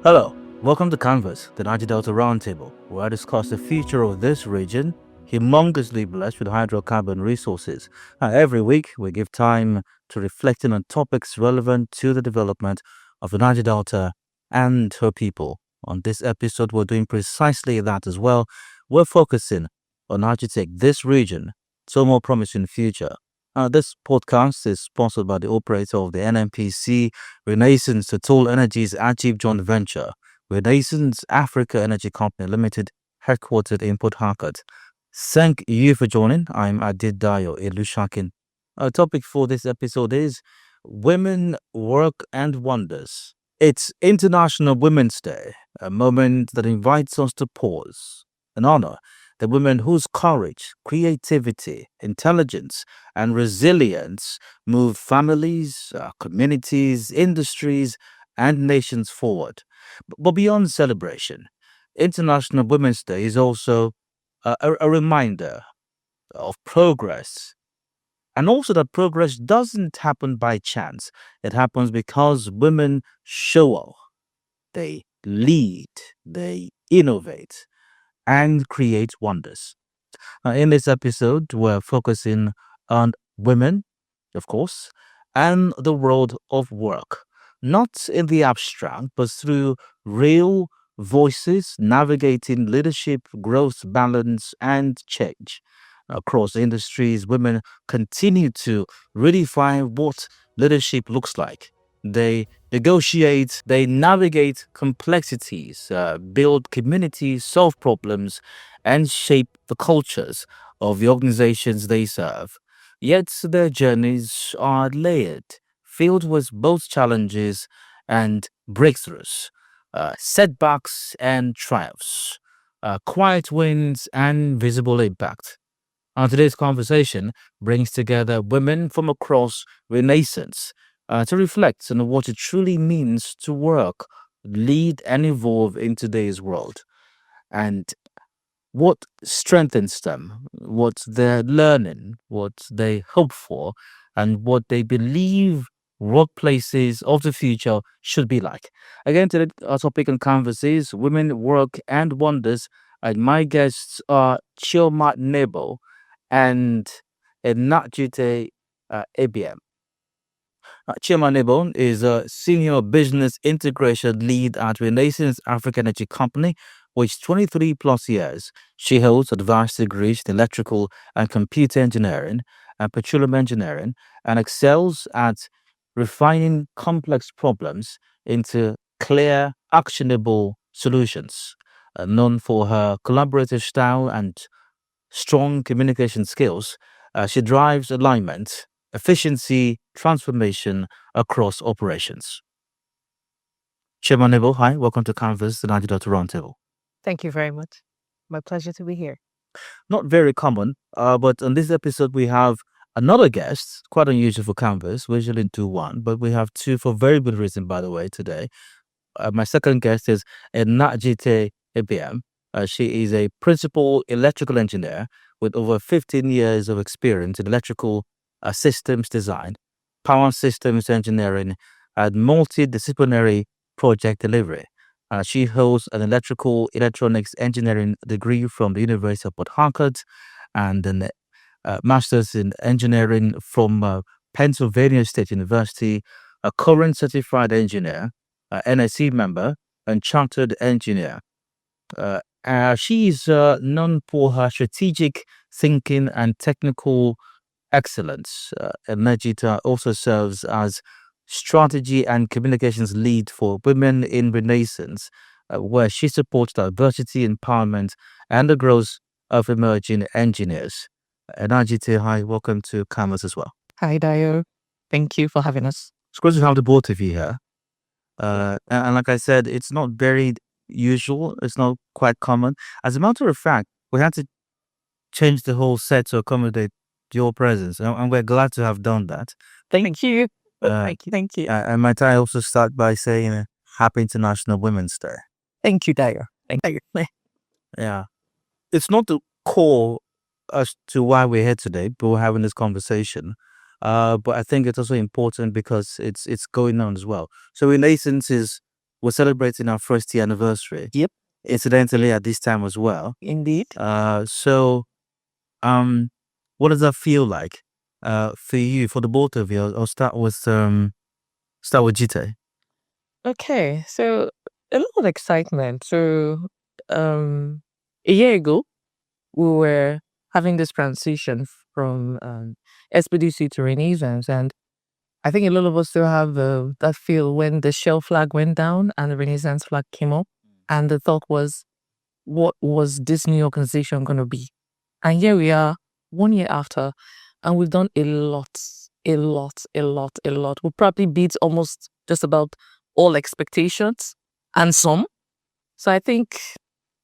Hello, welcome to Canvas, the Niger-Delta Roundtable, where I discuss the future of this region, humongously blessed with hydrocarbon resources. Every week, we give time to reflecting on topics relevant to the development of the Niger-Delta and her people. On this episode, we're doing precisely that as well. We're focusing on how to take this region to a more promising future. This podcast is sponsored by the operator of the NNPC Renaissance Total Energies Ajib joint venture, Renaissance Africa Energy Company Limited, headquartered in Port Harcourt. Thank you for joining. I'm Adedayo Elushakin. Our topic for this episode is Women, Work and Wonders. It's International Women's Day, a moment that invites us to pause and honor the women whose courage, creativity, intelligence, and resilience move families, communities, industries, and nations forward. But beyond celebration, International Women's Day is also a reminder of progress. And also that progress doesn't happen by chance. It happens because women show up, they lead, they innovate, and create wonders. In this episode, we're focusing on women, of course, and the world of work, not in the abstract, but through real voices navigating leadership, growth, balance, and change. Across industries, women continue to redefine what leadership looks like. They negotiate, they navigate complexities, build communities, solve problems, and shape the cultures of the organizations they serve. Yet their journeys are layered, filled with both challenges and breakthroughs, setbacks and triumphs, quiet wins and visible impact. Today's conversation brings together women from across Renaissance to reflect on what it truly means to work, lead, and evolve in today's world, and what strengthens them, what they're learning, what they hope for, and what they believe workplaces of the future should be like. Again, today our topic on Canvas is Women, Work, and Wonders, and my guests are Chioma Nebo and Enajite ABM. Chioma Nebo is a senior business integration lead at Renaissance African Energy Company, with 23 plus years. She holds advanced degrees in electrical and computer engineering and petroleum engineering and excels at refining complex problems into clear, actionable solutions. Known for her collaborative style and strong communication skills, she drives alignment, efficiency, transformation across operations. Chairman Nebo, hi, welcome to Canvas, the Niger-Delta Roundtable. Thank you very much. My pleasure to be here. Not very common, but on this episode we have another guest, quite unusual for Canvas. We usually do one, but we have two for very good reason, by the way, today. My second guest is Enajite ABM. She is a principal electrical engineer with over 15 years of experience in electrical systems design, power systems engineering, and multidisciplinary project delivery. She holds an electrical electronics engineering degree from the University of Port Harcourt and a master's in engineering from Pennsylvania State University, a current certified engineer, NSC member, and chartered engineer. She is known for her strategic thinking and technical excellence. Najita also serves as strategy and communications lead for Women in Renaissance, where she supports diversity, empowerment, and the growth of emerging engineers. Najita, hi, welcome to Canvas as well. Hi, Dio. Thank you for having us. It's great to have the both of you here. And like I said, it's not very usual. It's not quite common. As a matter of fact, we had to change the whole set to accommodate your presence, and we're glad to have done that. Thank you. Thank you. Thank you. And might I also start by saying Happy International Women's Day. Thank you, Dio. Thank you. Yeah. It's not the core as to why we're here today, but we're having this conversation. But I think it's also important because it's going on as well. So Renaissance is we're celebrating our first year anniversary. Yep. Incidentally, at this time as well. Indeed. So, what does that feel like for you, for the both of you? I'll start with Jite. Okay, so a lot of excitement. So, a year ago, we were having this transition from SPDC to Renaissance, and I think a lot of us still have that feel when the Shell flag went down and the Renaissance flag came up, and the thought was, what was this new organization going to be? And here we are, 1 year after, and we've done a lot. We probably beat almost just about all expectations and some. So I think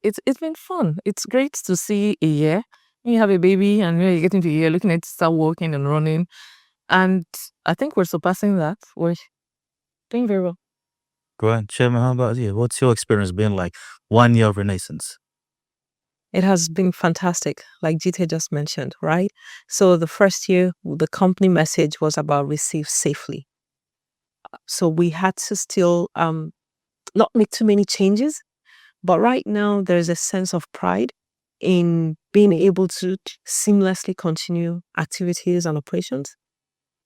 it's been fun. It's great to see a year. When you have a baby and you're getting to a year, looking at it start walking and running. And I think we're surpassing that. We're doing very well. Go ahead, Chairman. How about you? What's your experience been like 1 year of Renaissance? It has been fantastic, like Jite just mentioned, right? So the first year, the company message was about receive safely. So we had to still not make too many changes, but right now there's a sense of pride in being able to seamlessly continue activities and operations.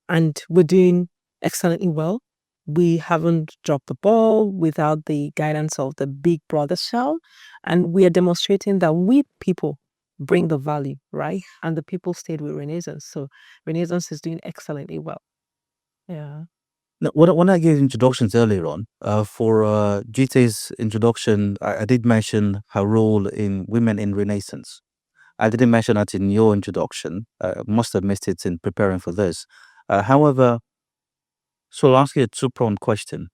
And we're doing excellently well. We haven't dropped the ball without the guidance of the big brother Shell. And we are demonstrating that we people bring the value, right? And the people stayed with Renaissance. So Renaissance is doing excellently well. Yeah. Now, when I gave introductions earlier on, for Jite's introduction, I did mention her role in Women in Renaissance. I didn't mention that in your introduction. Must have missed it in preparing for this. However, so I'll ask you a two-pronged question.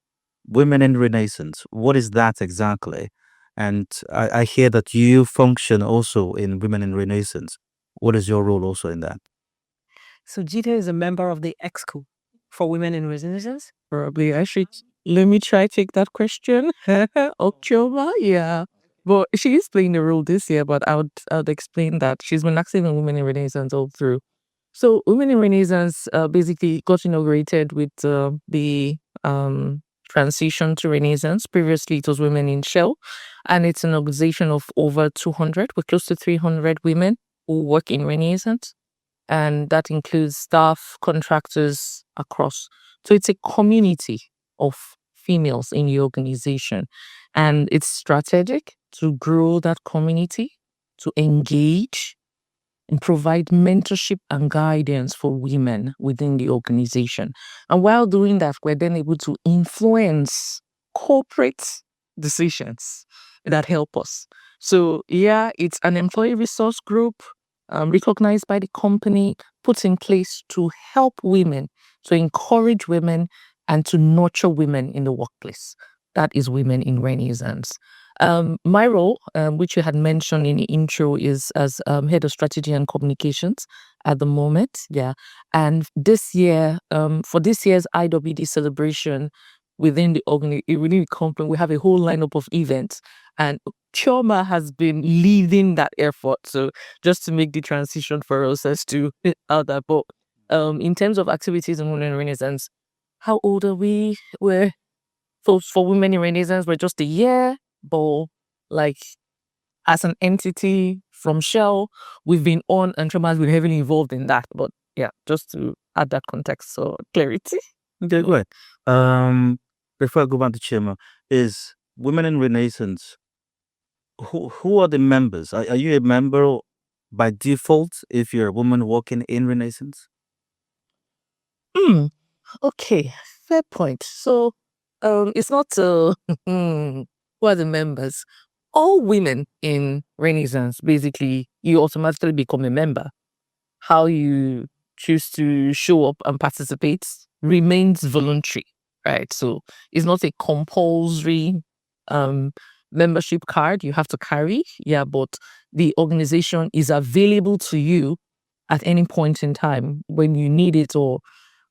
Women in Renaissance, what is that exactly? And I hear that you function also in Women in Renaissance. What is your role also in that? So Jite is a member of the EXCO for Women in Renaissance. Probably I should let me try take that question. October, yeah. But she is playing the role this year, but I would explain that she's been active in Women in Renaissance all through. So Women in Renaissance basically got inaugurated with the transition to Renaissance. Previously, it was Women in Shell, and it's an organization of over 200. We're close to 300 women who work in Renaissance, and that includes staff, contractors across. So it's a community of females in the organization, and it's strategic to grow that community, to engage and provide mentorship and guidance for women within the organization. And while doing that, we're then able to influence corporate decisions that help us. So yeah, it's an employee resource group recognized by the company, put in place to help women, to encourage women, and to nurture women in the workplace. That is Women in Renaissance. My role, which you had mentioned in the intro, is as head of strategy and communications at the moment. Yeah. And this year, for this year's IWD celebration within the company, we have a whole lineup of events. And Chioma has been leading that effort. So just to make the transition for us as to how that. But in terms of activities in Women in Renaissance, how old are we? We're for Women in Renaissance, we're just a year, but like as an entity from Shell, we've been on and Trauma has been heavily involved in that. But yeah, just to add that context, so clarity. Okay, great. Before I go back to Chima, is Women in Renaissance, who are the members? Are you a member by default if you're a woman working in Renaissance? Okay, fair point. So it's not who are the members. All women in Renaissance, basically, you automatically become a member. How you choose to show up and participate remains voluntary, right? So it's not a compulsory membership card you have to carry. Yeah, but the organization is available to you at any point in time when you need it or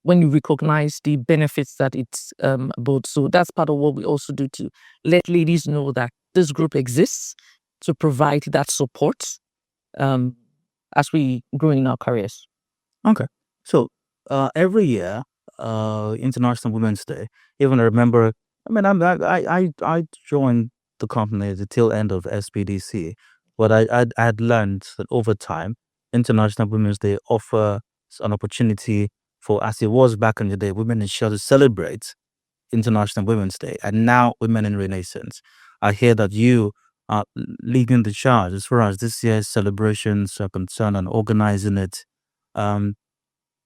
when you recognize the benefits that it's about. So that's part of what we also do to let ladies know that this group exists to provide that support as we grow in our careers. Okay. So every year, International Women's Day, even I remember I mean, I joined the company at the tail end of SPDC, but I'd learned that over time, International Women's Day offers an opportunity for, as it was back in the day, women ensure to celebrate International Women's Day, and now Women in Renaissance. I hear that you are leading the charge as far as this year's celebrations are concerned and organizing it. Um,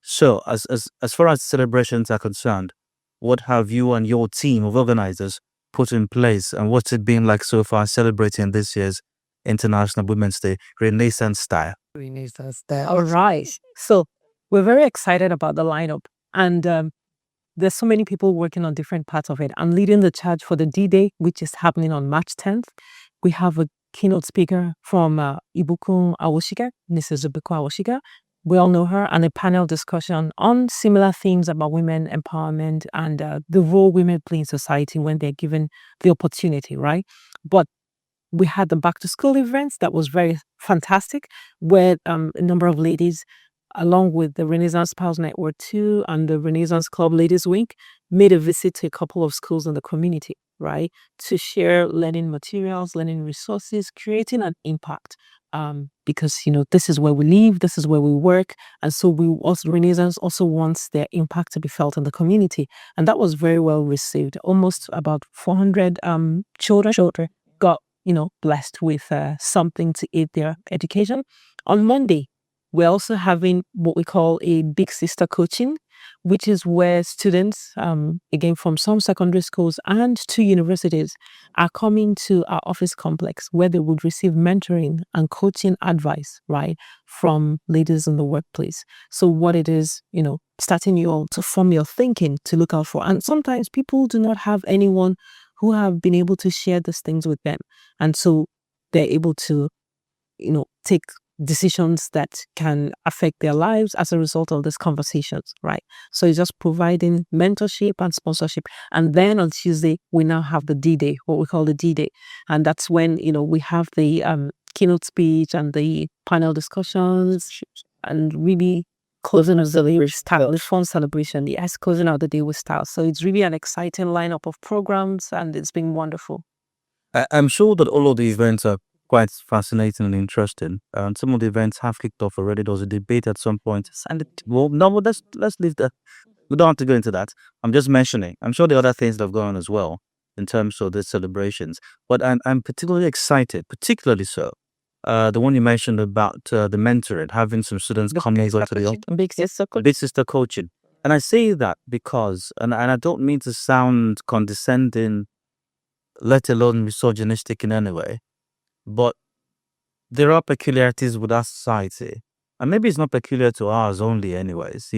so, as far as celebrations are concerned, what have you and your team of organizers put in place, and what's it been like so far celebrating this year's International Women's Day Renaissance style? Renaissance there. All right. So we're very excited about the lineup. And there's so many people working on different parts of it. I'm leading the charge for the D-Day, which is happening on March 10th. We have a keynote speaker from Ibukun Awoshika, Mrs. Ibukun Awoshika. We all know her, and a panel discussion on similar themes about women empowerment and the role women play in society when they're given the opportunity, right? But we had the back to school events that was very fantastic, where a number of ladies, along with the Renaissance Spouse Network 2 and the Renaissance Club Ladies Week, made a visit to a couple of schools in the community, right, to share learning materials, learning resources, creating an impact. Because this is where we live, this is where we work, and so we also Renaissance also wants their impact to be felt in the community, and that was very well received. Almost about 400 children got blessed with something to aid their education. On Monday, we're also having what we call a Big Sister coaching, which is where students, again, from some secondary schools and 2 universities are coming to our office complex where they would receive mentoring and coaching advice, right, from ladies in the workplace. So what it is, starting you all to form your thinking to look out for. And sometimes people do not have anyone who have been able to share these things with them. And so they're able to, take decisions that can affect their lives as a result of these conversations, right? So it's just providing mentorship and sponsorship. And then on Tuesday, we now have the D-Day, what we call the D-Day. And that's when, we have the keynote speech and the panel discussions and really closing of the day with style, the fun celebration, yes, closing out the day with style. So it's really an exciting lineup of programs and it's been wonderful. I'm sure that all of the events are quite fascinating and interesting. And some of the events have kicked off already. There was a debate at some point. And let's leave that. We don't have to go into that. I'm just mentioning. I'm sure the other things that have gone on as well in terms of the celebrations. But I'm particularly excited, particularly so. The one you mentioned about the mentoring, having some students come over to the Big Sister coaching. And I say that because, and I don't mean to sound condescending, let alone misogynistic in any way, but there are peculiarities with our society. And maybe it's not peculiar to ours only anyways,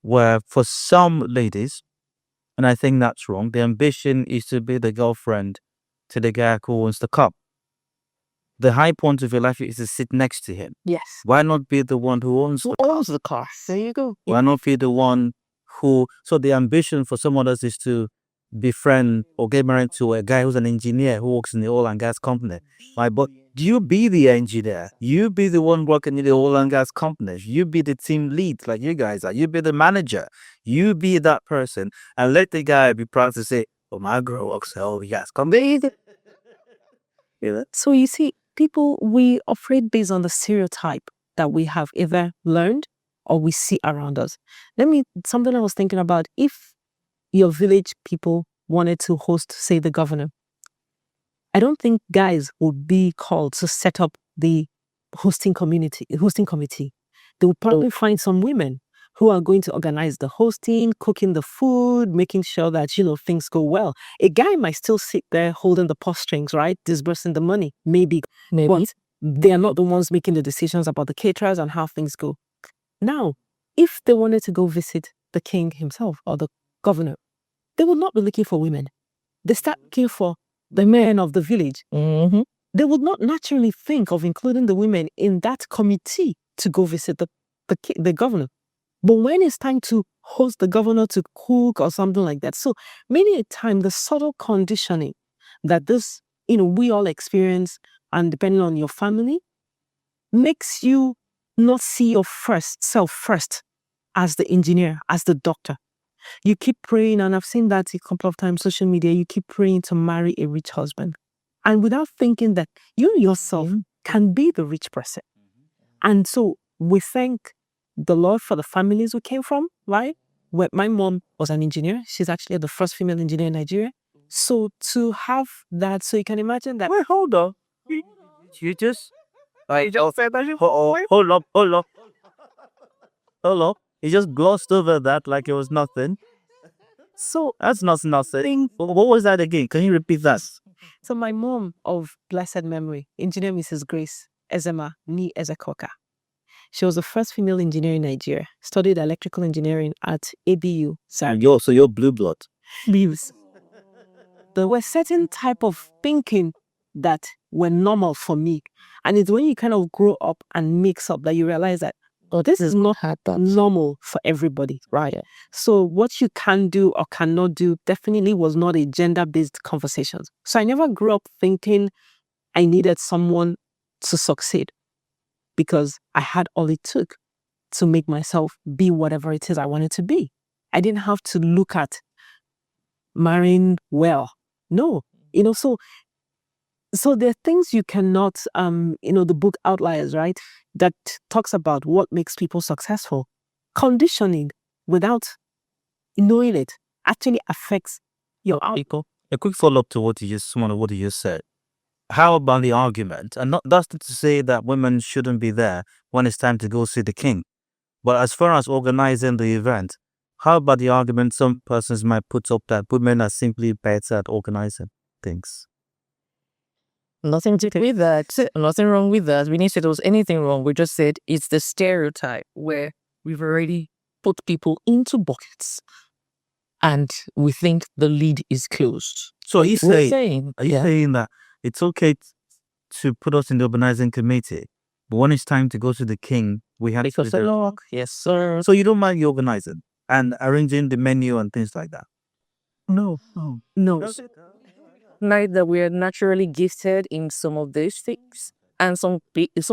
where for some ladies, and I think that's wrong, the ambition is to be the girlfriend to the guy who wants the cup. The high point of your life is to sit next to him. Yes. Why not be the one who owns the car? There you go. Why not be the one who... So the ambition for some others is to befriend or get married to a guy who's an engineer who works in the oil and gas company. Right? But you be the engineer. You be the one working in the oil and gas company. You be the team lead like you guys are. You be the manager. You be that person and let the guy be proud to say, oh, my girl works in the oil and gas company. So you see, people, we operate based on the stereotype that we have either learned or we see around us. Something I was thinking about, if your village people wanted to host, say, the governor, I don't think guys would be called to set up the hosting committee. They would probably find some women who are going to organize the hosting, cooking the food, making sure that, things go well. A guy might still sit there holding the purse strings, right? Disbursing the money, maybe. But they are not the ones making the decisions about the caterers and how things go. Now, if they wanted to go visit the king himself or the governor, they would not be looking for women. They start looking for the men of the village. Mm-hmm. They would not naturally think of including the women in that committee to go visit the governor. But when it's time to host the governor to cook or something like that, so many a time the subtle conditioning that this, we all experience, and depending on your family, makes you not see your self first as the engineer, as the doctor. You keep praying, and I've seen that a couple of times social media, you keep praying to marry a rich husband. And without thinking that you yourself can be the rich person. And so we thank the Lord for the families we came from, right? Where my mom was an engineer. She's actually the first female engineer in Nigeria. So to have that, so you can imagine that. Wait, hold on. You just like said that hold up. You just glossed over that like it was nothing. So that's not nothing. What was that again? Can you repeat that? So my mom of blessed memory, Engineer Mrs. Grace Ezema Ni Ezekoka. She was the first female engineer in Nigeria, studied electrical engineering at ABU. So you're blue blood. Leaves. There were certain type of thinking that were normal for me. And it's when you kind of grow up and mix up that you realize that, oh, this is not normal for everybody, right? So what you can do or cannot do definitely was not a gender-based conversation. So I never grew up thinking I needed someone to succeed because I had all it took to make myself be whatever it is I wanted to be. I didn't have to look at marrying well. No, so there are things you cannot, the book Outliers, right, that talks about what makes people successful. Conditioning without knowing it actually affects your outcome. A quick follow-up to what you just said. How about the argument? And that's not to say that women shouldn't be there when it's time to go see the king. But as far as organizing the event, how about the argument some persons might put up that women are simply better at organizing things? Nothing to do with that. Nothing wrong with that. We didn't say there was anything wrong. We just said it's the stereotype where we've already put people into buckets and we think the lead is closed. So are you We're saying saying that it's okay to put us in the organizing committee, but when it's time to go to the king, we have because to the be there? law, yes, sir. So you don't mind the organizing and arranging the menu and things like that? No. Neither we're naturally gifted in some of these things, and some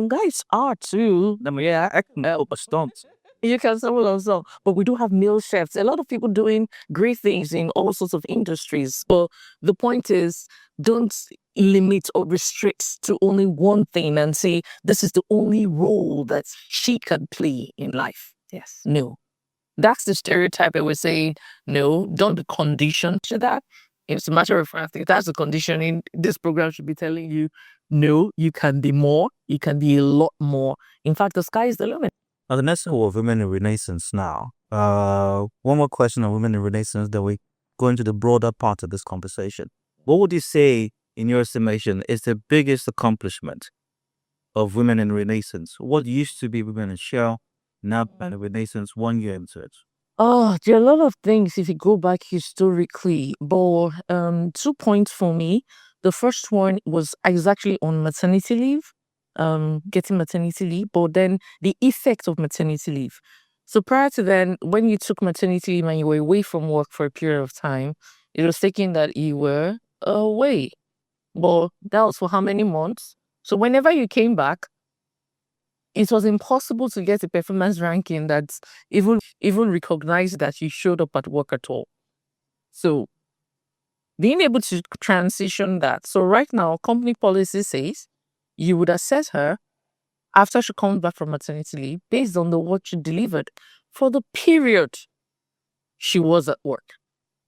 guys are too. I mean, yeah, I can help a stunt. You can say well also, but we do have male chefs. A lot of people doing great things in all sorts of industries. But the point is, don't limit or restrict to only one thing and say this is the only role that she can play in life. Yes. No, that's the stereotype that we're saying. No, don't be conditioned to that. It's a matter of fact, if that's the conditioning, this program should be telling you, no, you can be more. You can be a lot more. In fact, the sky is the limit. Now, the next one of women in Renaissance now. One more question on women in Renaissance, then we go into the broader part of this conversation. What would you say, in your estimation, is the biggest accomplishment of women in Renaissance? What used to be women in Shell, now in Renaissance 1 year into it? Oh, there are a lot of things if you go back historically, but 2 points for me. The first one was I was actually on maternity leave, getting maternity leave, but then the effect of maternity leave. So prior to then, when you took maternity leave and you were away from work for a period of time, it was taken that you were away. But that was for how many months? So whenever you came back, it was impossible to get a performance ranking that even recognized that you showed up at work at all. So being able to transition that. So right now, company policy says you would assess her after she comes back from maternity leave based on the work she delivered for the period she was at work.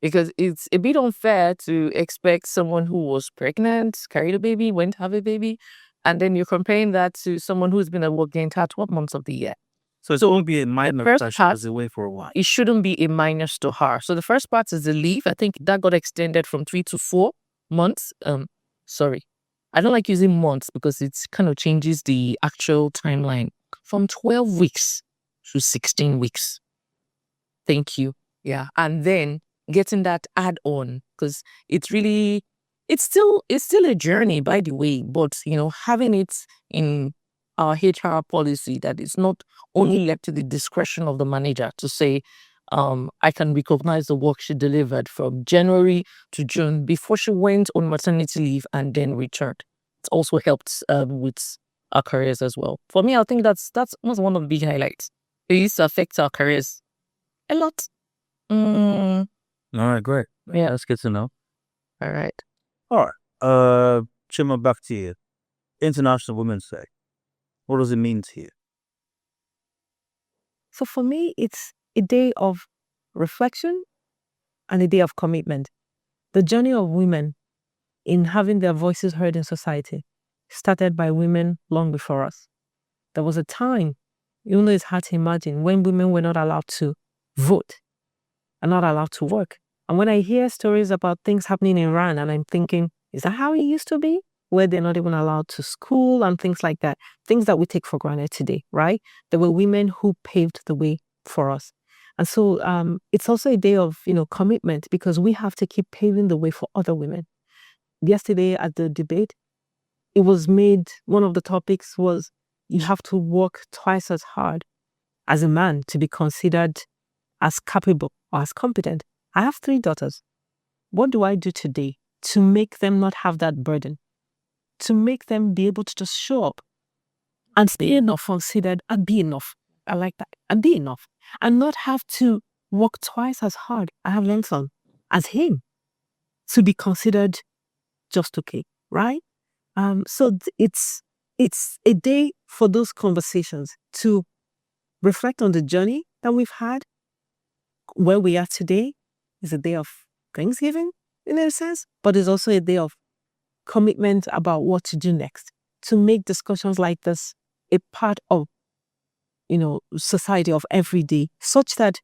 Because it's a bit unfair to expect someone who was pregnant, carried a baby, went to have a baby, and then you're comparing that to someone who's been at work the entire 12 months of the year. So it won't be a minor first that she part- was away for a while. It shouldn't be a minus to her. So the first part is the leave. I think that got extended from 3 to 4 months. Sorry. I don't like using months because it kind of changes the actual timeline. From 12 weeks to 16 weeks. Thank you. Yeah. And then getting that add-on, because it's still a journey, by the way, but having it in our HR policy that it's not only left to the discretion of the manager to say, I can recognize the work she delivered from January to June before she went on maternity leave and then returned. It's also helped with our careers as well. For me, I think that's one of the big highlights. It used to affect our careers a lot. Mm, All right, great. Yeah. That's good to know. all right. All right. Chima, back to you. International Women's Day. What does it mean to you? So for me, it's a day of reflection and a day of commitment. The journey of women in having their voices heard in society started by women long before us. There was a time, even though it's hard to imagine, when women were not allowed to vote and not allowed to work. And when I hear stories about things happening in Iran, and I'm thinking, is that how it used to be? Where they're not even allowed to school and things like that, things that we take for granted today, right? There were women who paved the way for us. And so it's also a day of, commitment, because we have to keep paving the way for other women. Yesterday at the debate, it was made, one of the topics was, you have to work twice as hard as a man to be considered as capable or as competent. I have 3 daughters. What do I do today to make them not have that burden? To make them be able to just show up and be enough considered and be enough. I like that. And be enough. And not have to work twice as hard, I have learned some, as him, to be considered just okay, right? So it's a day for those conversations to reflect on the journey that we've had. Where we are today is a day of Thanksgiving in a sense, but it's also a day of commitment about what to do next, to make discussions like this a part of, society of every day, such that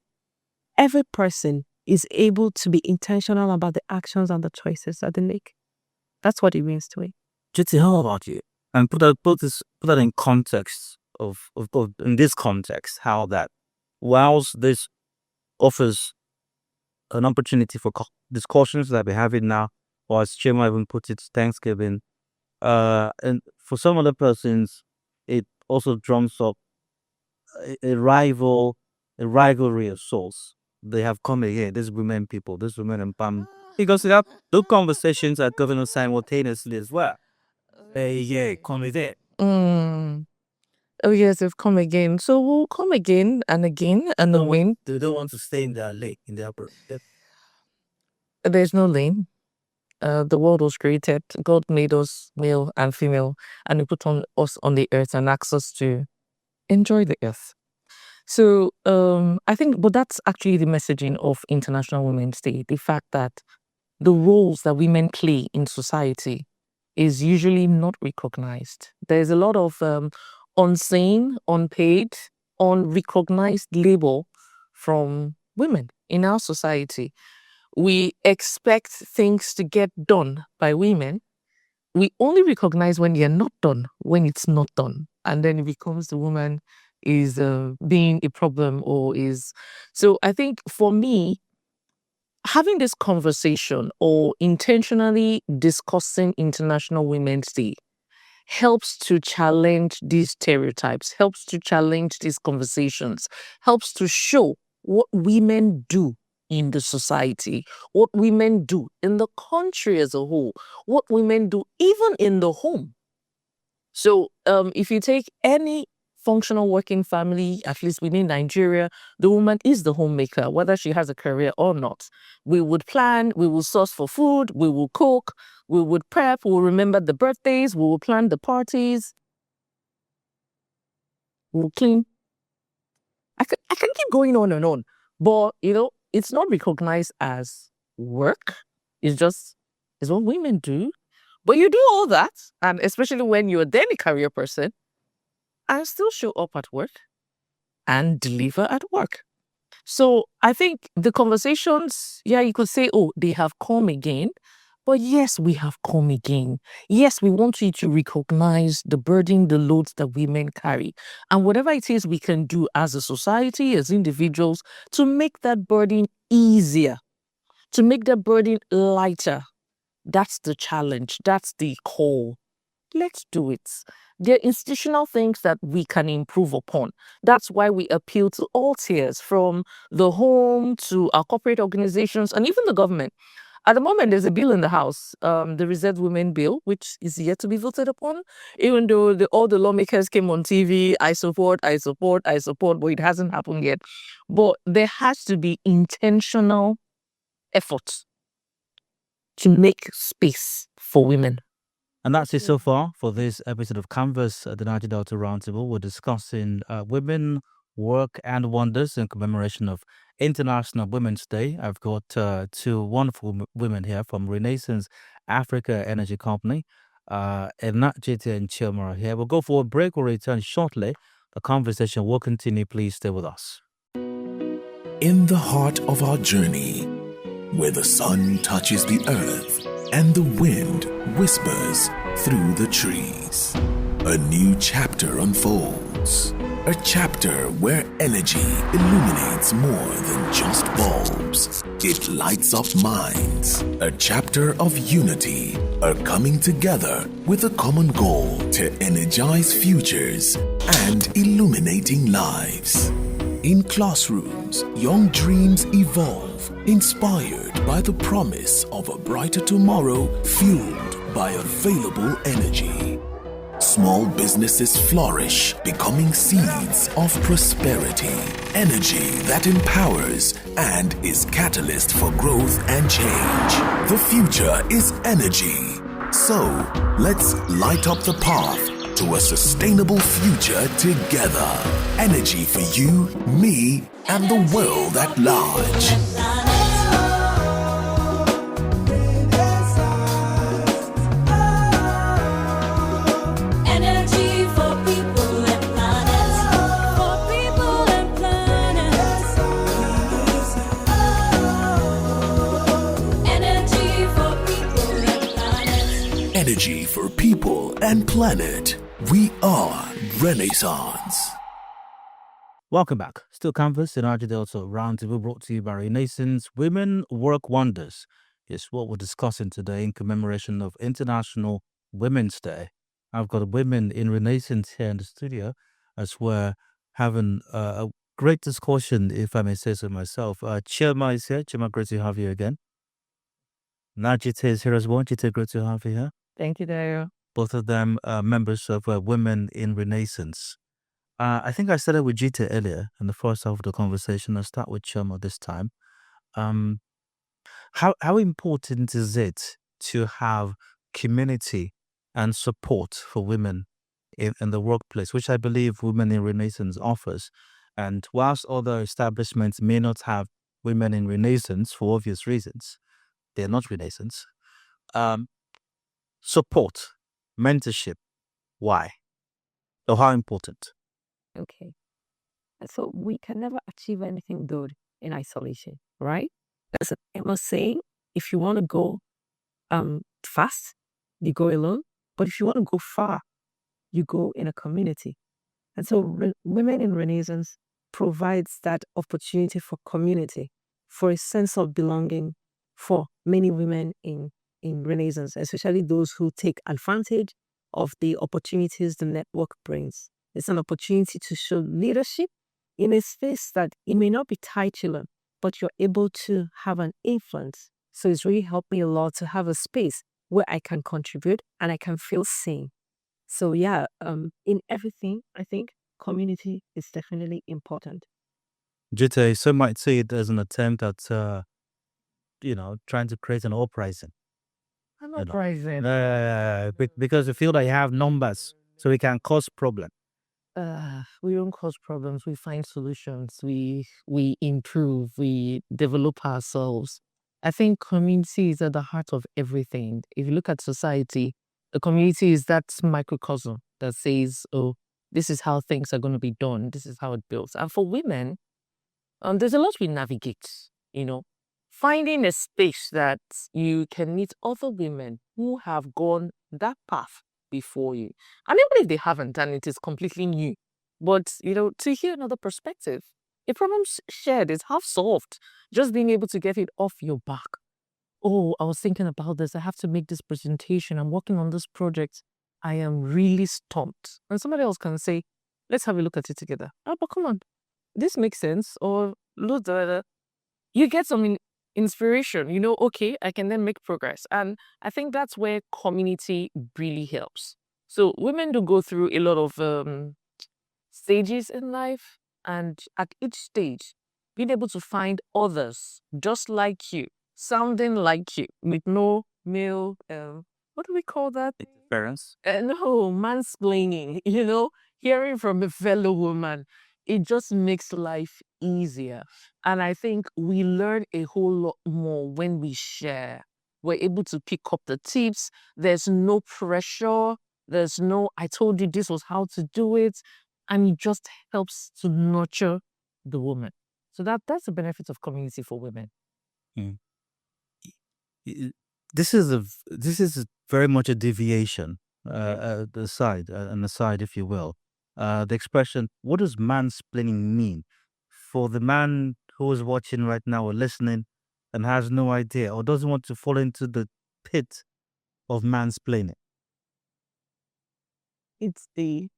every person is able to be intentional about the actions and the choices that they make. That's what it means to me. Jitsi, how about you? And put that in context of in this context, how that whilst this offers an opportunity for discussions that we're having now, or as Chima even put it, Thanksgiving. And for some other persons, it also drums up a rivalry of souls. They have come again. These women people, these women and Pam, because they have those conversations are going on simultaneously as well. Yeah, come again. Mm. Oh yes, they've come again. So we'll come again and again and win. They don't want to stay in their lane, in their There's no lane. The world was created. God made us male and female, and He put on us on the earth and asked us to enjoy the earth. So I think, but that's actually the messaging of International Women's Day. The fact that the roles that women play in society is usually not recognized. There's a lot of unseen, unpaid, unrecognized labor from women in our society. We expect things to get done by women. We only recognize when they're not done, when it's not done. And then it becomes the woman is being a problem or is. So I think for me, having this conversation or intentionally discussing International Women's Day helps to challenge these stereotypes, helps to challenge these conversations, helps to show what women do in the society, what women do in the country as a whole, what women do even in the home. So if you take any functional working family, at least within Nigeria, the woman is the homemaker, whether she has a career or not. We would plan, we will source for food, we will cook, we would prep, we will remember the birthdays, we will plan the parties, we'll clean. I can keep going on and on, but it's not recognized as work. It's what women do. But you do all that, and especially when you're then a career person, and still show up at work and deliver at work. So I think the conversations, you could say, oh, they have come again. But yes, we have come again. Yes, we want you to recognize the burden, the loads that women carry. And whatever it is we can do as a society, as individuals, to make that burden easier, to make that burden lighter. That's the challenge. That's the call. Let's do it. There are institutional things that we can improve upon. That's why we appeal to all tiers, from the home to our corporate organizations and even the government. At the moment, there's a bill in the House, the Reserved Women Bill, which is yet to be voted upon. Even though all the lawmakers came on TV, I support, but it hasn't happened yet. But there has to be intentional effort to make space for women. And that's it so far for this episode of Canvas, the Niger-Delta Roundtable. We're discussing women, work, and wonders in commemoration of International Women's Day. I've got two wonderful women here from Renaissance Africa Energy Company. Jita and Chilma are here. We'll go for a break. We'll return shortly. The conversation will continue. Please stay with us. In the heart of our journey, where the sun touches the earth and the wind whispers through the trees, a new chapter unfolds. A chapter where energy illuminates more than just bulbs. It lights up minds. A chapter of unity, a coming together with a common goal to energize futures and illuminating lives. In classrooms, young dreams evolve, inspired by the promise of a brighter tomorrow fueled by available energy. Small businesses flourish, becoming seeds of prosperity. Energy that empowers and is catalyst for growth and change. The future is energy. So, let's light up the path to a sustainable future together. Energy for you, me, and the world at large. Energy for people and planet. We are Renaissance. Welcome back. Still Canvas in Niger-Delta Roundtable brought to you by Renaissance Women Work Wonders. It's what we're discussing today in commemoration of International Women's Day. I've got women in Renaissance here in the studio as we're having a great discussion, if I may say so myself. Chilma is here. Chilma, great to have you again. Najita is here as well. Jita, great to have you here. Thank you, Dario. Both of them members of Women in Renaissance. I think I started with Jita earlier in the first half of the conversation. I'll start with Chilma this time. How important is it to have community and support for women in the workplace, which I believe Women in Renaissance offers? And whilst other establishments may not have Women in Renaissance for obvious reasons, they're not Renaissance. Support, mentorship, why? Or how important? Okay. So we can never achieve anything good in isolation, right? As Emma was saying, if you want to go fast, you go alone. But if you want to go far, you go in a community. And so Women in Renaissance provides that opportunity for community, for a sense of belonging for many women in Renaissance, especially those who take advantage of the opportunities the network brings. It's an opportunity to show leadership in a space that it may not be titular, but you're able to have an influence. So it's really helped me a lot to have a space where I can contribute and I can feel seen. So yeah, in everything, I think community is definitely important. Jita, some might see it as an attempt at, trying to create an uprising. I'm You not know. rising. Because you feel that you have numbers, so it can cause problem. We don't cause problems. We find solutions. We improve. We develop ourselves. I think community is at the heart of everything. If you look at society, the community is that microcosm that says, "Oh, this is how things are going to be done. This is how it builds." And for women, there's a lot we navigate. Finding a space that you can meet other women who have gone that path before you. And even if they haven't and it is completely new, but, to hear another perspective, a problem shared is half solved. Just being able to get it off your back. Oh, I was thinking about this. I have to make this presentation. I'm working on this project. I am really stumped. And somebody else can say, let's have a look at it together. Oh, but come on. This makes sense. Or look, you get some inspiration, okay, I can then make progress. And I think that's where community really helps. So women do go through a lot of stages in life, and at each stage, being able to find others just like you, sounding like you, with no male, what do we call that? Parents. No, mansplaining, hearing from a fellow woman, it just makes life easier. And I think we learn a whole lot more when we share. We're able to pick up the tips. There's no pressure. There's no, I told you this was how to do it. And it just helps to nurture the woman. So that's the benefit of community for women. Mm. This is very much a deviation, an aside, if you will. The expression, what does mansplaining mean? For the man who is watching right now or listening and has no idea or doesn't want to fall into the pit of mansplaining. It's the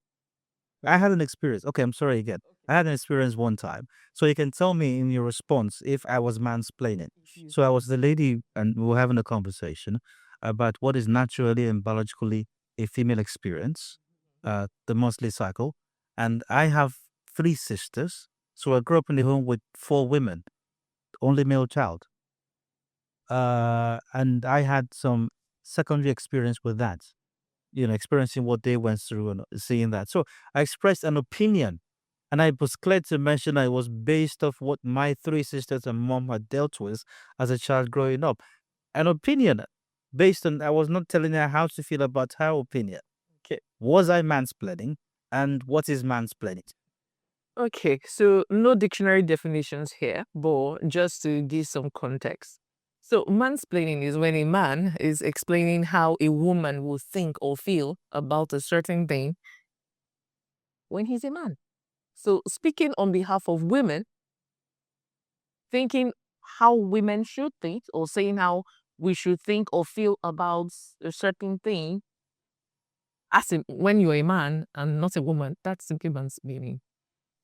I had an experience. Okay, I'm sorry again. I had an experience one time. So you can tell me in your response if I was mansplaining. So I was the lady and we were having a conversation about what is naturally and biologically a female experience, the monthly cycle. And I have 3 sisters. So I grew up in a home with 4 women, only male child. And I had some secondary experience with that, experiencing what they went through and seeing that. So I expressed an opinion, and I was clear to mention I was based off what my 3 sisters and mom had dealt with as a child growing up. An opinion based on, I was not telling her how to feel about her opinion. Okay. Was I mansplaining? And what is mansplaining? Okay, so no dictionary definitions here, but just to give some context. So mansplaining is when a man is explaining how a woman will think or feel about a certain thing when he's a man. So speaking on behalf of women, thinking how women should think or saying how we should think or feel about a certain thing, as in when you're a man and not a woman, that's simply mansplaining.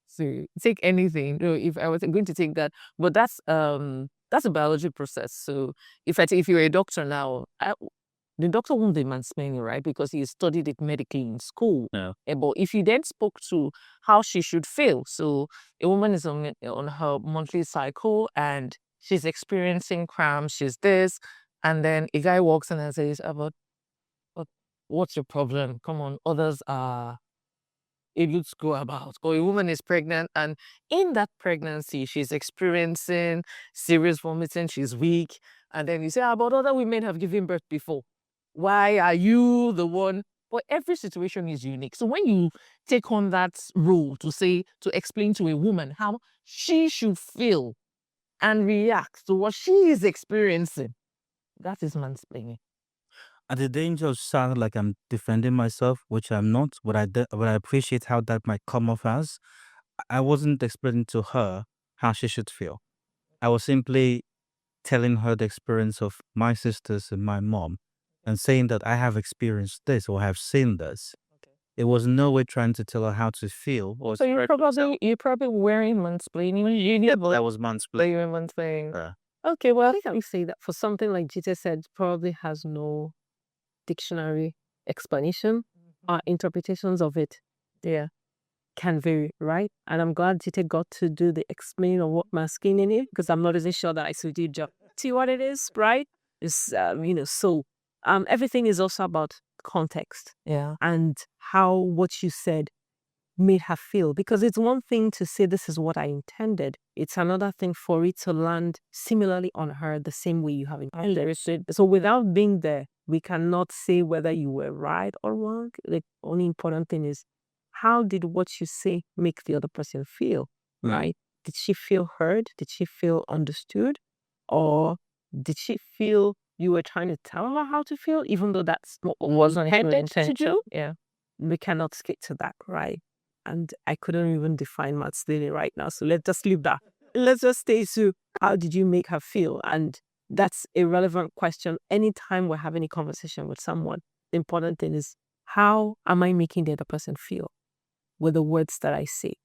So take anything. If I was going to take that, but that's a biology process. So if you're a doctor now, the doctor won't be mansplaining, right? Because he studied it medically in school. No. But if you then spoke to how she should feel, so a woman is on her monthly cycle and she's experiencing cramps, she's this, and then a guy walks in and says, "But what's your problem? Come on, others are able to go about." Or a woman is pregnant and in that pregnancy she's experiencing serious vomiting, she's weak, and then you say, but other women have given birth before, why are you the one? But every situation is unique. So when you take on that role to explain to a woman how she should feel and react to what she is experiencing, that is mansplaining. At the danger of sounding like I'm defending myself, which I'm not, but I appreciate how that might come off as. I wasn't explaining to her how she should feel. I was simply telling her the experience of my sisters and my mom and saying that I have experienced this or have seen this. It was no way trying to tell her how to feel. Or So you're probably wearing mansplaining. that was mansplaining. You're mansplaining. Okay, well, I think I would say that for something like Jita said, probably has no dictionary explanation. Our interpretations of it, can vary, right? And I'm glad Jita got to do the explaining of what mansplaining is, because I'm not even sure that I should do job. See what it is, right? It's so everything is also about context, and how what you said made her feel. Because it's one thing to say this is what I intended. It's another thing for it to land similarly on her the same way you have intended it. So without being there, we cannot say whether you were right or wrong. The only important thing is, how did what you say make the other person feel, right? Did she feel heard? Did she feel understood? Or did she feel you were trying to tell her how to feel, even though that's what wasn't intended to do? Yeah. We cannot skate to that, right? And I couldn't even define mansplaining right now. So let's just leave that. Let's just stay to how did you make her feel? And that's a relevant question anytime we're having a conversation with someone. The important thing is, how am I making the other person feel with the words that I say?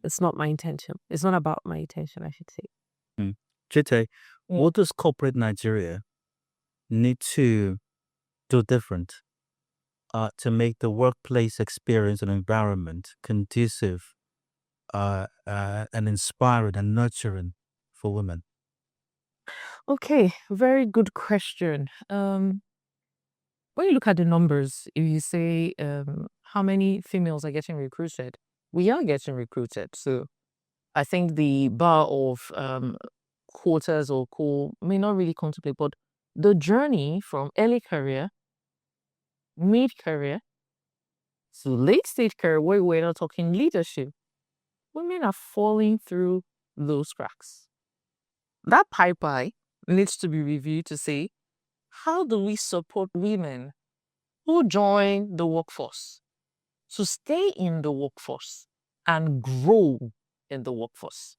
It's not my intention. It's not about my intention, I should say. Chite, Mm. what does corporate Nigeria need to do different to make the workplace experience and environment conducive and inspiring and nurturing for women? Okay, very good question. When you look at the numbers, if you say how many females are getting recruited, we are getting recruited. So I think the bar of quotas or may not really contemplate, but the journey from early career, mid career, to late stage career, where we're not talking leadership, women are falling through those cracks. That pipeline needs to be reviewed to say, how do we support women who join the workforce to stay in the workforce and grow in the workforce?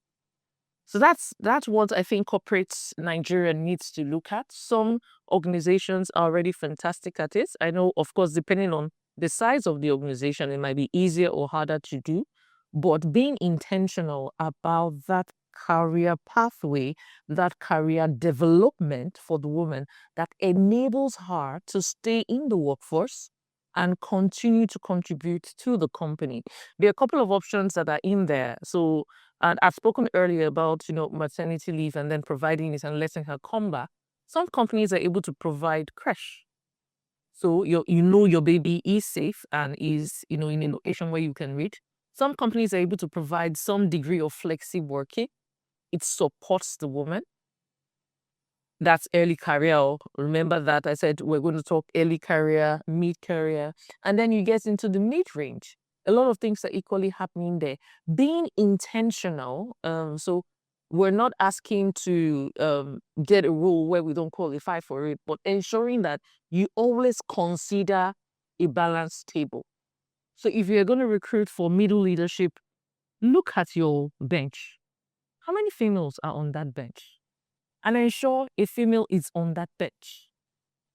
So that's what I think corporate Nigeria needs to look at. Some organizations are already fantastic at it. I know, of course, depending on the size of the organization, it might be easier or harder to do. But being intentional about that career pathway, that career development for the woman that enables her to stay in the workforce and continue to contribute to the company. There are a couple of options that are in there. So, and I've spoken earlier about, maternity leave and then providing it and letting her come back. Some companies are able to provide creche. So your baby is safe and is, in a location where you can reach. Some companies are able to provide some degree of flexi working. It supports the woman. That's early career. Remember that I said we're going to talk early career, mid career, and then you get into the mid range. A lot of things are equally happening there. Being intentional. So we're not asking to get a role where we don't qualify for it, but ensuring that you always consider a balanced table. So if you're going to recruit for middle leadership, look at your bench. How many females are on that bench? And ensure a female is on that bench.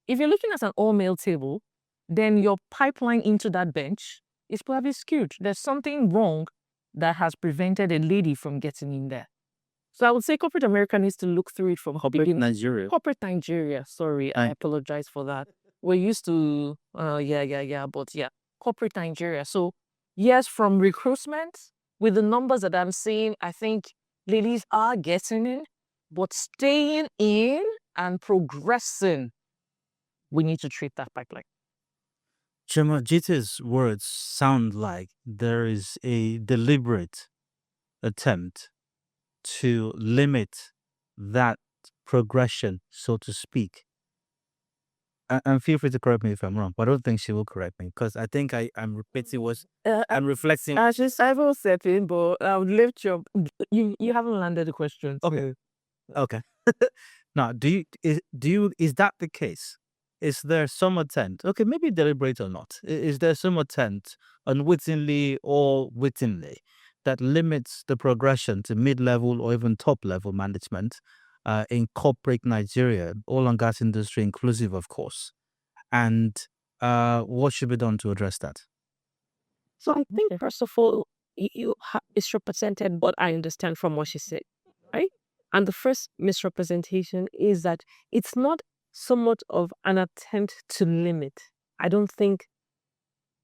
If you're looking at an all-male table, then your pipeline into that bench is probably skewed. There's something wrong that has prevented a lady from getting in there. So I would say corporate America needs to look through it from Corporate Nigeria. Corporate Nigeria, sorry, I apologize for that. We're used to, but yeah, corporate Nigeria. So yes, from recruitment, with the numbers that I'm seeing, I think ladies are getting in, but staying in and progressing, we need to treat that pipeline. Chima, Jita's words sound like there is a deliberate attempt to limit that progression, so to speak. And feel free to correct me if I'm wrong, but I don't think she will correct me because I think I'm repeating what I'm reflecting. I will step in, but I would lift you haven't landed the question. Okay. Okay. Now, is that the case? Is there some attempt, okay, maybe deliberate or not, is there some attempt, unwittingly or wittingly, that limits the progression to mid-level or even top-level management in corporate Nigeria, oil and gas industry inclusive, of course? And what should be done to address that? So I think, first of all, you misrepresented what I understand from what she said, right? And the first misrepresentation is that it's not so much of an attempt to limit. I don't think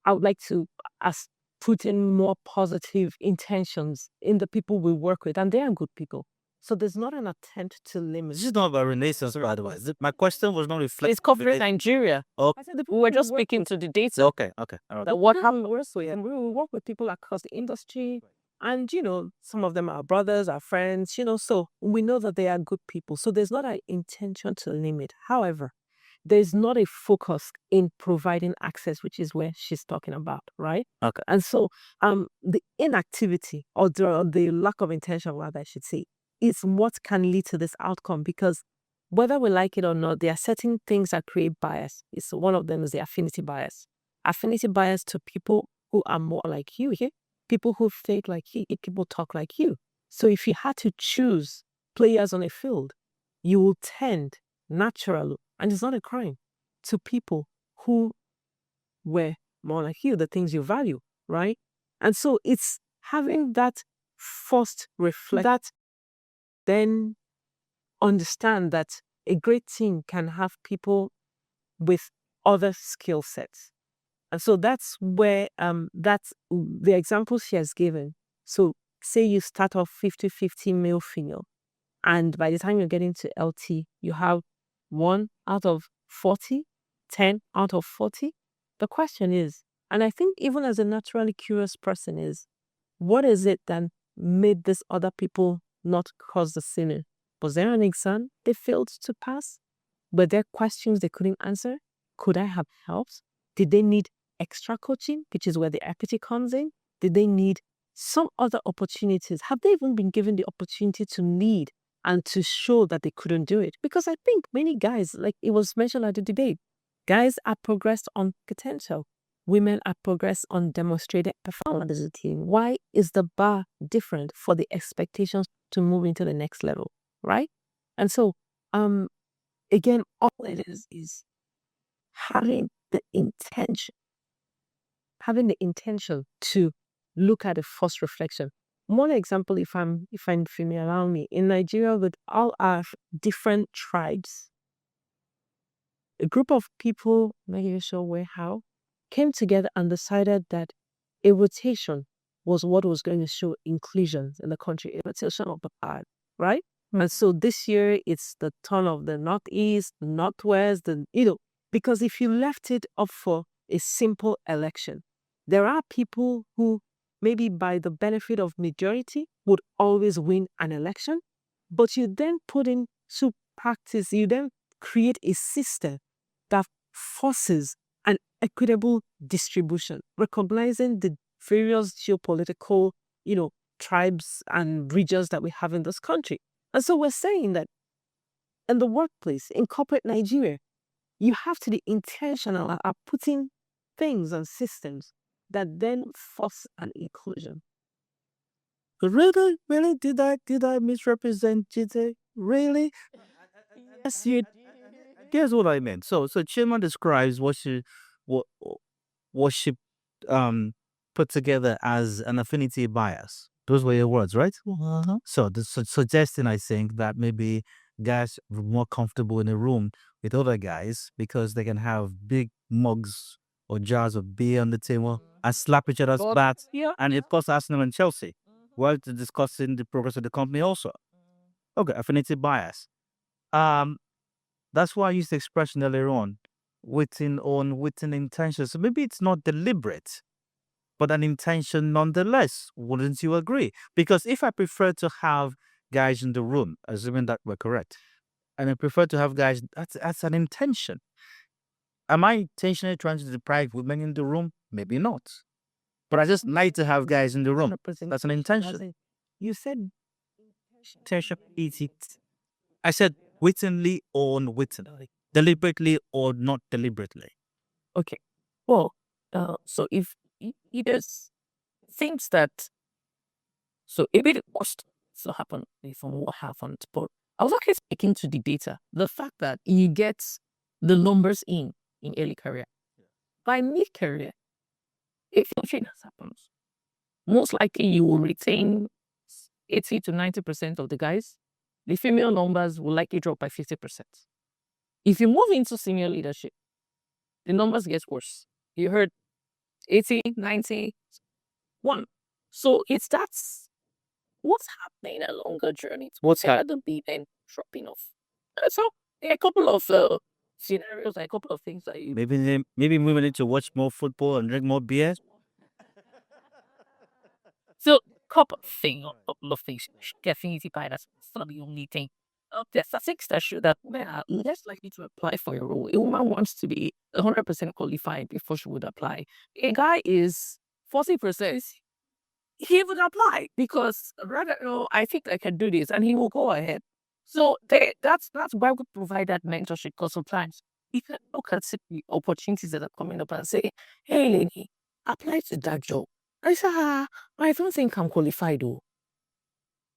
I would like to put in more positive intentions in the people we work with, and they are good people. So there's not an attempt to limit. This is not about Renaissance, by the way. My question was not reflecting. It's corporate Nigeria. Okay. I said the We were people just we work speaking with- to the data. Okay. All right. that what happened was and we will work with people across the industry, and some of them are brothers, are friends, so we know that they are good people. So there's not an intention to limit. However, there's not a focus in providing access, which is where she's talking about, right? Okay. And so the inactivity or the lack of intention, rather I should say, is what can lead to this outcome, because whether we like it or not, there are certain things that create bias. One of them is the affinity bias. Affinity bias to people who are more like you, people who think like you, people talk like you. So if you had to choose players on a field, you will tend naturally, and it's not a crime, to people who were more like you, the things you value, right? And so it's having that first reflect that, then understand that a great team can have people with other skill sets. And so that's where that's the example she has given. So say you start off 50-50 male female, and by the time you're getting to LT, you have 1 out of 40, 10 out of 40. The question is, and I think even as a naturally curious person is, what is it that made these other people not cause the sinner? Was there an exam they failed to pass? Were there questions they couldn't answer? Could I have helped? Did they need extra coaching, which is where the equity comes in? Did they need some other opportunities? Have they even been given the opportunity to lead and to show that they couldn't do it? Because I think many guys, like it was mentioned at the debate, guys are progressed on potential. Women are progressed on demonstrated performance as a team. Why is the bar different for the expectations to move into the next level, right? And so, again, all it is having the intention to look at a first reflection. One example, if you may allow me, in Nigeria, with all our different tribes, a group of people, not even sure where, how, came together and decided that a rotation was what was going to show inclusion in the country, a rotation of the power, right? And so this year, it's the turn of the Northeast, the Northwest, because if you left it up for a simple election, there are people who maybe by the benefit of majority would always win an election, but you then put into practice, you then create a system that forces an equitable distribution, recognizing the various geopolitical, tribes and regions that we have in this country. And so we're saying that in the workplace, in corporate Nigeria, you have to be intentional at putting things and systems that then force an inclusion. Really? Really? Did I misrepresent Jite? Really? Yes, you. Here's what I meant. So Chima describes what she put together as an affinity bias. Those were your words, right? So suggesting, I think, that maybe guys are more comfortable in a room with other guys because they can have big mugs or jars of beer on the table and slap each other's backs. Yeah. And it costs Arsenal and Chelsea while discussing the progress of the company also. Okay, affinity bias. That's why I used the expression earlier on, with intention. So maybe it's not deliberate, but an intention nonetheless. Wouldn't you agree? Because if I prefer to have guys in the room, assuming that we're correct, and I prefer to have guys, that's an intention. Am I intentionally trying to deprive women in the room? Maybe not. But I just like to have guys in the room. That's an intention. You said I said wittingly or unwittingly, deliberately or not deliberately. Okay. Well, so if there's things that, so a bit worst to happen from what happened, but I was actually speaking to the data. The fact that you get the numbers in early career. By mid-career, if nothing has happened, most likely you will retain 80 to 90% of the guys. The female numbers will likely drop by 50%. If you move into senior leadership, the numbers get worse. You heard 80, 90, 1. So that's what's happening along the journey. What's the being dropping off. So there are a couple of scenarios, a couple of things that you Maybe we need to watch more football and drink more beer. So couple of things. Affinity bias, that's not the only thing. There's statistics that show that women are less likely to apply for a role. A woman wants to be 100% qualified before she would apply. A guy is 40%. He would apply because rather, I think I can do this, and he will go ahead. So that's why we provide that mentorship, because sometimes you can look at the opportunities that are coming up and say, "Hey, lady, apply to that job." I say, I don't think I'm qualified though.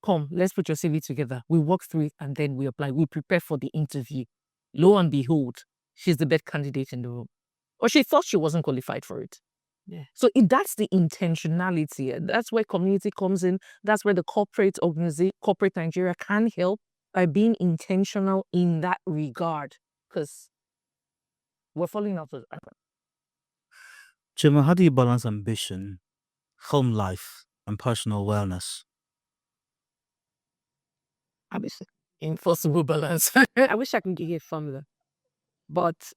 Come, let's put your CV together. We work through it and then we apply. We prepare for the interview. Lo and behold, she's the best candidate in the room. Or she thought she wasn't qualified for it. Yeah. So that's the intentionality. That's where community comes in. That's where the corporate Nigeria can help. by being intentional in that regard, because we're falling out of. Chima, how do you balance ambition, home life, and personal wellness? Obviously. Impossible balance. I wish I could give you a formula, but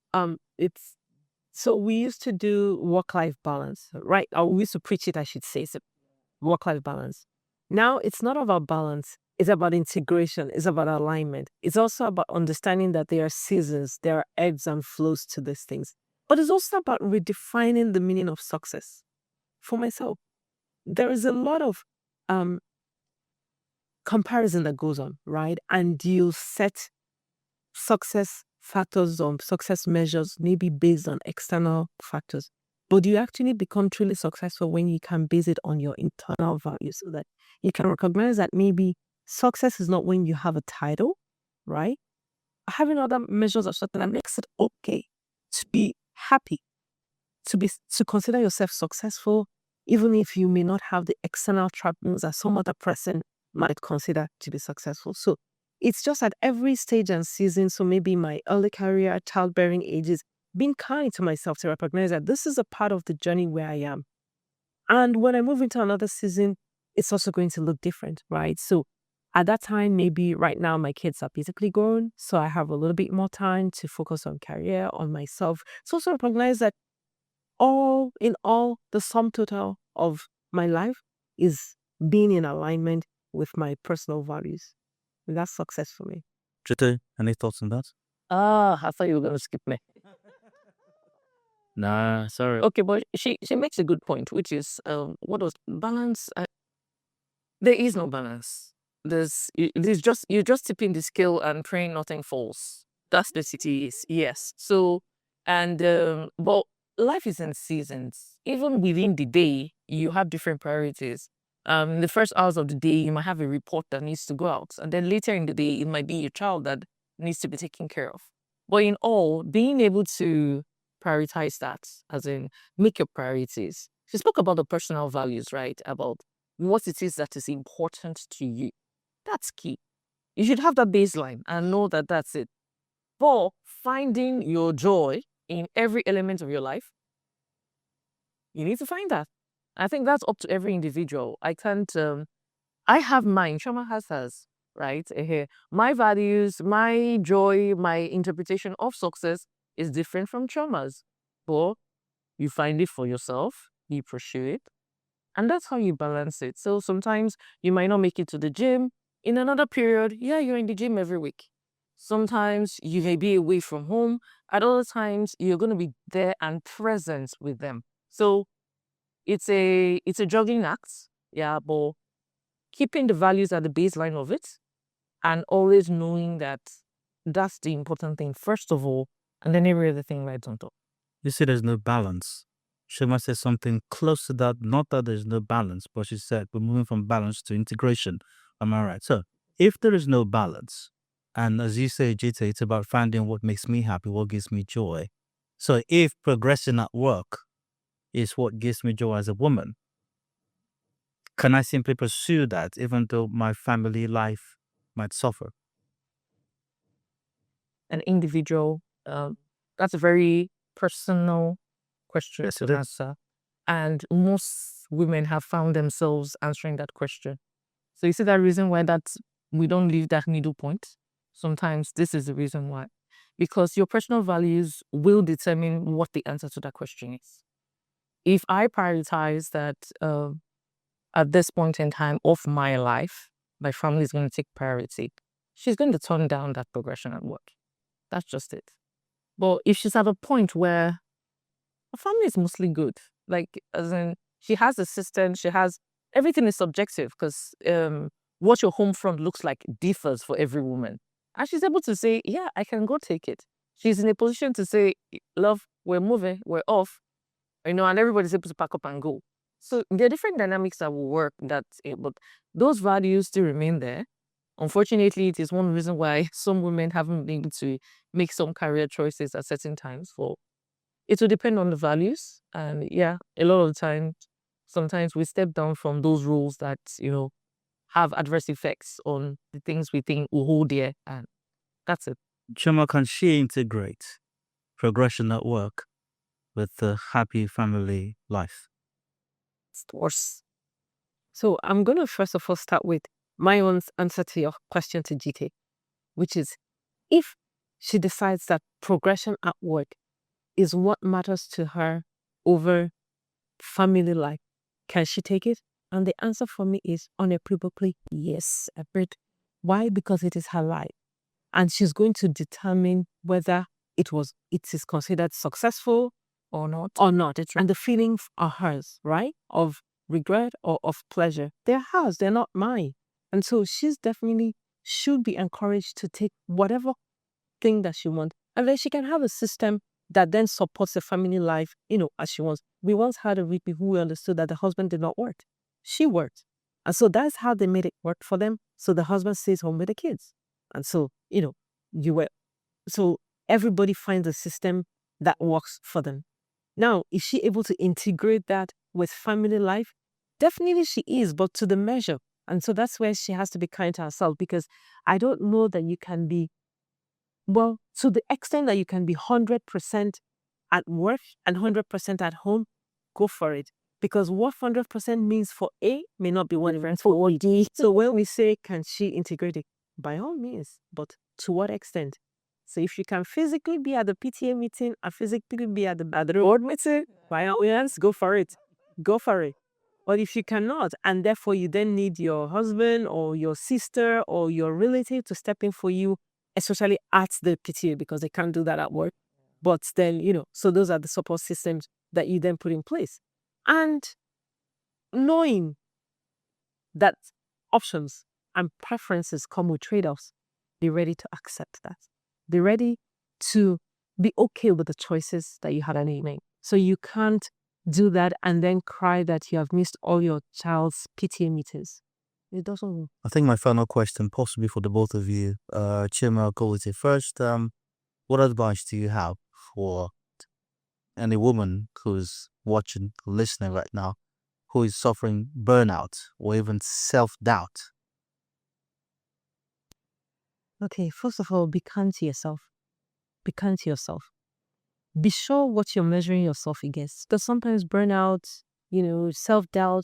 it's so we used to do work-life balance, right? Or we used to preach it, I should say, so work-life balance. Now it's not about balance; it's about integration. It's about alignment. It's also about understanding that there are seasons, there are ebbs and flows to these things. But it's also about redefining the meaning of success. For myself, there is a lot of um comparison that goes on, right? And you set success factors or success measures maybe based on external factors. But you actually become truly successful when you can base it on your internal values so that you can recognize that maybe success is not when you have a title, right? Having other measures of something that makes it okay to be happy, to consider yourself successful, even if you may not have the external trappings that some other person might consider to be successful. So it's just at every stage and season. So maybe my early career, childbearing ages, being kind to myself to recognize that this is a part of the journey where I am. And when I move into another season, it's also going to look different, right? So at that time, maybe right now my kids are basically grown. So I have a little bit more time to focus on career, on myself. So also recognize that all in all, the sum total of my life is being in alignment with my personal values. And that's success for me. Jite, any thoughts on that? I thought you were going to skip me. Nah, sorry. Okay, but she makes a good point, which is what was balance? There is no balance. There's just you're just tipping the scale and praying nothing falls. That's the city is, yes. So and but life is in seasons. Even within the day, you have different priorities. In the first hours of the day, you might have a report that needs to go out, and then later in the day, it might be your child that needs to be taken care of. But in all, being able to prioritize that, as in make your priorities. She spoke about the personal values, right? About what it is that is important to you. That's key. You should have that baseline and know that that's it. For finding your joy in every element of your life, you need to find that. I think that's up to every individual. I can't, I have mine, Shama has hers, right? My values, my joy, my interpretation of success is different from Chama's. But you find it for yourself, you pursue it, and that's how you balance it. So sometimes you might not make it to the gym. In another period, yeah, you're in the gym every week. Sometimes you may be away from home. At other times, you're going to be there and present with them. So it's a juggling act, yeah, but keeping the values at the baseline of it and always knowing that that's the important thing first of all, and then every other thing rides on top. You see, there's no balance. Shema said something close to that. Not that there's no balance, but she said we're moving from balance to integration. Am I right? So, if there is no balance, and as you say, Jita, it's about finding what makes me happy, what gives me joy. So, if progressing at work is what gives me joy as a woman, can I simply pursue that even though my family life might suffer? An individual, that's a very personal question Yes, it to is. answer. And most women have found themselves answering that question. So you see that reason why we don't leave that middle point? Sometimes this is the reason why. Because your personal values will determine what the answer to that question is. If I prioritize that at this point in time of my life, my family is going to take priority, she's going to turn down that progression at work. That's just it. But if she's at a point where her family is mostly good, like as in she has a system, she has everything is subjective because what your home front looks like differs for every woman. And she's able to say, yeah, I can go take it. She's in a position to say, love, we're moving, we're off, and everybody's able to pack up and go. So there are different dynamics that will work but those values still remain there. Unfortunately, it is one reason why some women haven't been able to make some career choices at certain times. It will depend on the values. And yeah, a lot of the time, sometimes we step down from those roles that, have adverse effects on the things we think will hold dear, and that's it. Chima, can she integrate progression at work with a happy family life? It's worse. So I'm going to first of all start with my own answer to your question to GT, which is if she decides that progression at work is what matters to her over family life, can she take it? And the answer for me is unequivocally yes. Why? Because it is her life. And she's going to determine whether it is considered successful Or not. or not. And the feelings are hers, right? Of regret or of pleasure. They're hers, they're not mine. And so she's definitely should be encouraged to take whatever thing that she wants. And then she can have a system that then supports the family life, as she wants. We once had a week who we understood that the husband did not work. She worked. And so that's how they made it work for them. So the husband stays home with the kids. And so, so everybody finds a system that works for them. Now, is she able to integrate that with family life? Definitely she is, but to the measure. And so that's where she has to be kind to herself, because I don't know that you can be, well, to the extent that you can be 100% at work and 100% at home, go for it. Because what 100% means for A may not be what it means for D. So when we say, can she integrate it? By all means, but to what extent? So if you can physically be at the PTA meeting and physically be at the board meeting, by all means, go for it. Go for it. But if you cannot, and therefore you then need your husband or your sister or your relative to step in for you, especially at the PTA, because they can't do that at work. But then, so those are the support systems that you then put in place. And knowing that options and preferences come with trade-offs, be ready to accept that. Be ready to be okay with the choices that you had to make. So you can't do that and then cry that you have missed all your child's PTA meetings. It doesn't work. I think my final question, possibly for the both of you, Chima, I'll go with you first. What advice do you have for any woman who's watching, listening right now, who is suffering burnout or even self-doubt? Okay, first of all, be kind to yourself. Be kind to yourself. Be sure what you're measuring yourself against. Because sometimes burnout, self-doubt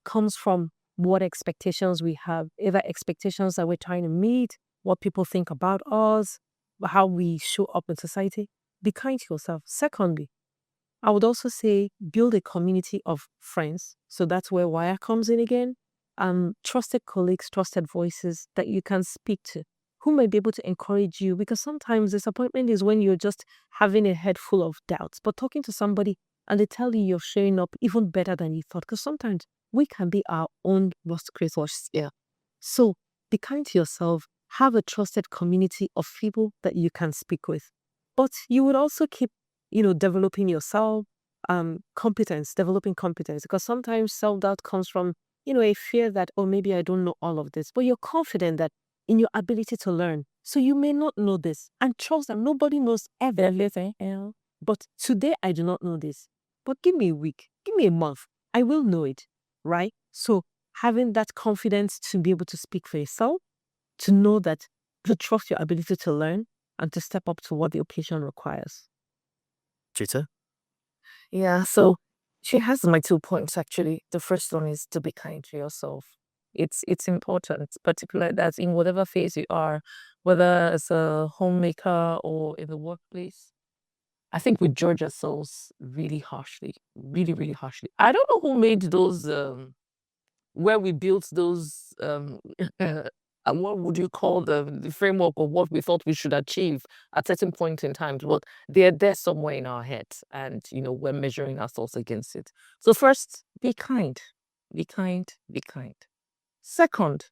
comes from what expectations we have, either expectations that we're trying to meet, what people think about us, how we show up in society. Be kind to yourself. Secondly, I would also say build a community of friends. So that's where Wire comes in again. Trusted colleagues, trusted voices that you can speak to, who might be able to encourage you, because sometimes disappointment is when you're just having a head full of doubts, but talking to somebody and they tell you you're showing up even better than you thought, because sometimes we can be our own lost creators. Yeah. So be kind to yourself, have a trusted community of people that you can speak with, but you would also keep, developing yourself, developing competence, because sometimes self-doubt comes from, a fear that, oh, maybe I don't know all of this, but you're confident that in your ability to learn. So you may not know this, and trust that nobody knows everything. But today I do not know this. But give me a week, give me a month, I will know it, right? So having that confidence to be able to speak for yourself, to know that, to trust your ability to learn and to step up to what the occasion requires. Chita? Yeah, so she has my 2 points actually. The first one is to be kind to yourself. It's important, particularly that in whatever phase you are, whether as a homemaker or in the workplace. I think we judge ourselves really harshly, really, really harshly. I don't know who made those, where we built those, and what would you call the framework of what we thought we should achieve at certain point in time. But they're there somewhere in our heads, and we're measuring ourselves against it. So first, be kind, be kind, be kind. Second,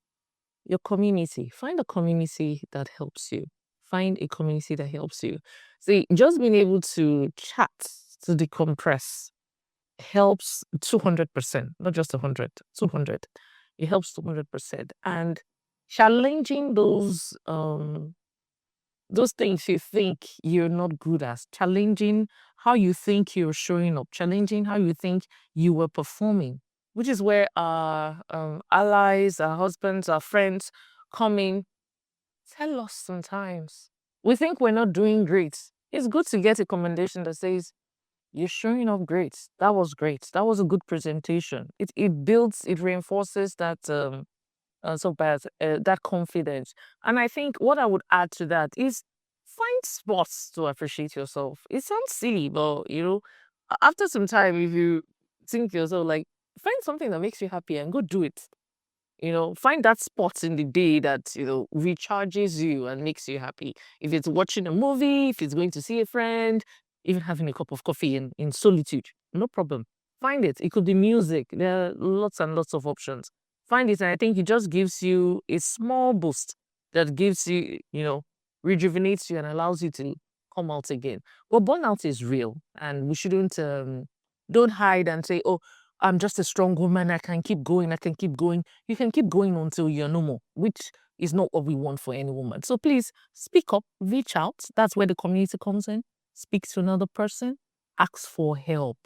your community. Find a community that helps you. Find a community that helps you. See, just being able to chat, to decompress, helps 200%, not just 100, 200. It helps 200%. And challenging those things you think you're not good at, challenging how you think you're showing up, challenging how you think you were performing. which is where our allies, our husbands, our friends come in, tell us sometimes. We think we're not doing great. It's good to get a commendation that says, you're showing up great. That was great. That was a good presentation. It builds, it reinforces that that confidence. And I think what I would add to that is find spots to appreciate yourself. It sounds silly, but after some time, if you think to yourself, like, find something that makes you happy and go do it. Find that spot in the day that, recharges you and makes you happy. If it's watching a movie, if it's going to see a friend, even having a cup of coffee in solitude, no problem. Find it. It could be music. There are lots and lots of options. Find it, and I think it just gives you a small boost that gives you, rejuvenates you and allows you to come out again. But burnout is real, and we shouldn't don't hide and say, oh, I'm just a strong woman. I can keep going. I can keep going. You can keep going until you're no more, which is not what we want for any woman. So please speak up, reach out. That's where the community comes in. Speak to another person, ask for help.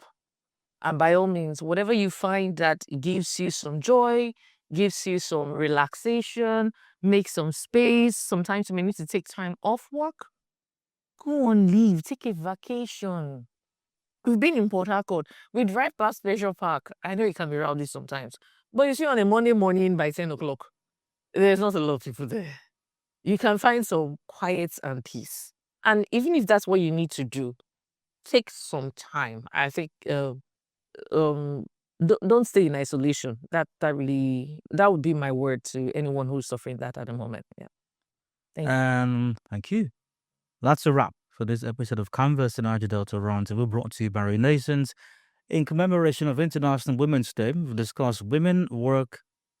And by all means, whatever you find that gives you some joy, gives you some relaxation, make some space. Sometimes you may need to take time off work. Go on leave, take a vacation. We've been in Port Harcourt. We drive past Pleasure Park. I know it can be rowdy sometimes. But you see, on a Monday morning by 10 o'clock, there's not a lot of people there. You can find some quiet and peace. And even if that's what you need to do, take some time. I think don't stay in isolation. That would be my word to anyone who's suffering that at the moment. Yeah. Thank you. That's a wrap for this episode of Canvas and Niger-Delta Roundtable, brought to you by Renaissance. In commemoration of International Women's Day, we've discussed women, work,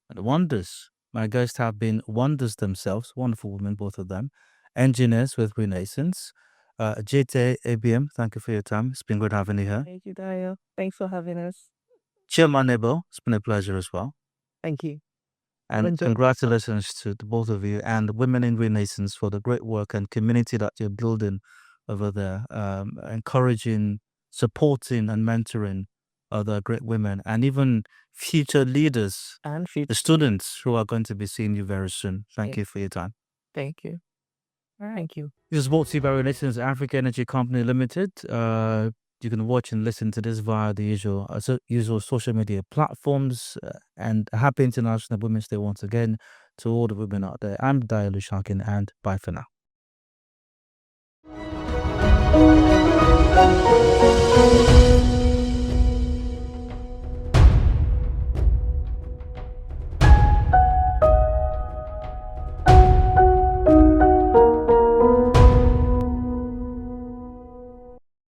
and wonders. My guests have been wonders themselves, wonderful women, both of them, engineers with Renaissance. JT ABM, thank you for your time. It's been good having you here. Thank you, Dayo. Thanks for having us. Chairman Nebo, it's been a pleasure as well. Thank you. And congratulations to both of you and Women in Renaissance for the great work and community that you're building over there, encouraging, supporting, and mentoring other great women and even future leaders And the students who are going to be seeing you very soon. Thank you for your time. Thank you. All right. Thank you. This is brought to you by Renaissance Africa Energy Company Limited. You can watch and listen to this via the usual social media platforms. And happy International Women's Day once again to all the women out there. I'm Dayo Lushakin, and bye for now.